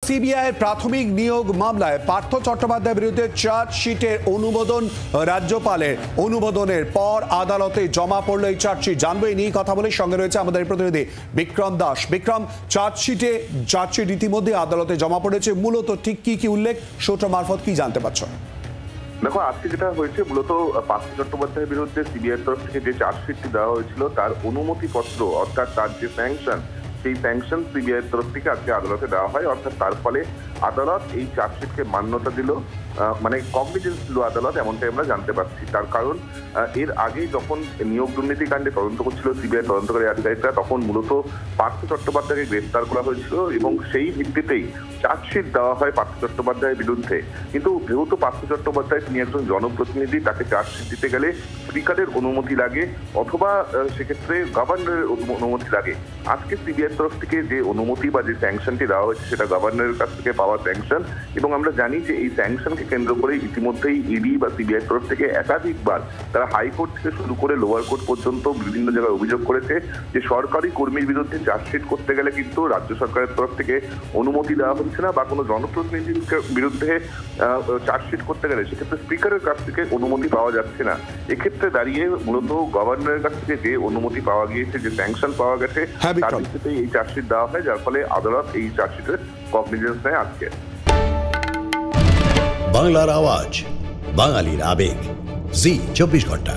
সিবিআইয়ের প্রাথমিক নিয়োগ মামলায় পার্থ চট্টোপাধ্যায়ের বিরুদ্ধে চার্জশিটের অনুমোদন রাজ্যপালের অনুমোদনের পর আদালতে জমা পড়ল এই চার্জশিট। জানবো এই নিয়ে কথা বলে সঙ্গে রয়েছে আমাদের প্রতিনিধি বিক্রম দাস। বিক্রম, চার্জশিট ইতিমধ্যে আদালতে জমা পড়েছে, মূলত ঠিক কি উল্লেখ, সূত্র মারফত কি জানতে পারছো? দেখো, আজকে যেটা হয়েছে, মূলত পার্থ চট্টোপাধ্যায়ের বিরুদ্ধে সিবিআই তরফ থেকে যে চার্জশিটটি দেওয়া হয়েছিল তার অনুমতিপত্র, অর্থাৎ তার যে স্যাংশন, সেই স্যাংশন সিবিআই তরফ থেকে আজকে আদালতে দেওয়া হয়। অর্থাৎ তার ফলে আদালত এই চার্জশিটকে মান্যতা দিল, মানে কগনিজেন্স দিল আদালত, এমনটাই আমরা জানতে পারছি। তার কারণ এর আগে যখন নিয়োগ দুর্নীতি কাণ্ডে তদন্ত করছিল সিবিআই তদন্তকারী আধিকারিকরা, তখন মূলত পার্থ চট্টোপাধ্যায়কে গ্রেফতার করা হয়েছিল এবং সেই ভিত্তিতেই চার্জশিট দেওয়া হয় পার্থ চট্টোপাধ্যায়ের বিরুদ্ধে। কিন্তু যেহেতু পার্থ চট্টোপাধ্যায় তিনি একজন জনপ্রতিনিধি, তাকে চার্জশিট দিতে গেলে স্পিকারের অনুমতি লাগে অথবা সেক্ষেত্রে গভর্নরের অনুমতি লাগে। আজকে সিবিআই তরফ থেকে যে অনুমতি বা যে স্যাংশনটি দেওয়া হয়েছে সেটা গভর্নরের কাছ থেকে পাওয়া স্যাংশন, এবং আমরা জানি যে এই স্যাংশনকে কেন্দ্র করে ইতিমধ্যেই ইডি বা সিবিআই তরফ থেকে একাধিকবার তারা হাইকোর্ট থেকে শুরু করে লোয়ার কোর্ট পর্যন্ত বিভিন্ন জায়গায় অভিযোগ করেছে যে সরকারি কর্মীর বিরুদ্ধে চার্জশিট করতে গেলে কিন্তু রাজ্য সরকারের তরফ থেকে অনুমতি দেওয়া হচ্ছে না, বা কোনো জনপ্রতিনিধির বিরুদ্ধে চার্জশিট করতে গেলে সেক্ষেত্রে স্পিকারের কাছ থেকে অনুমতি পাওয়া যাচ্ছে না। এক্ষেত্রে দাঁড়িয়ে মূলত গভর্নরের কাছ থেকে যে অনুমতি পাওয়া গিয়েছে, যে স্যাংশন পাওয়া গেছে, তার ভিত্তিতেই এই চার্জশিট দেওয়া হয়, যার ফলে আদালত এই চার্জশিটের কগনিজেন্স নেয় আজকে। বাংলার আওয়াজ, বাঙালির আবেগ, জি 24 ঘন্টা।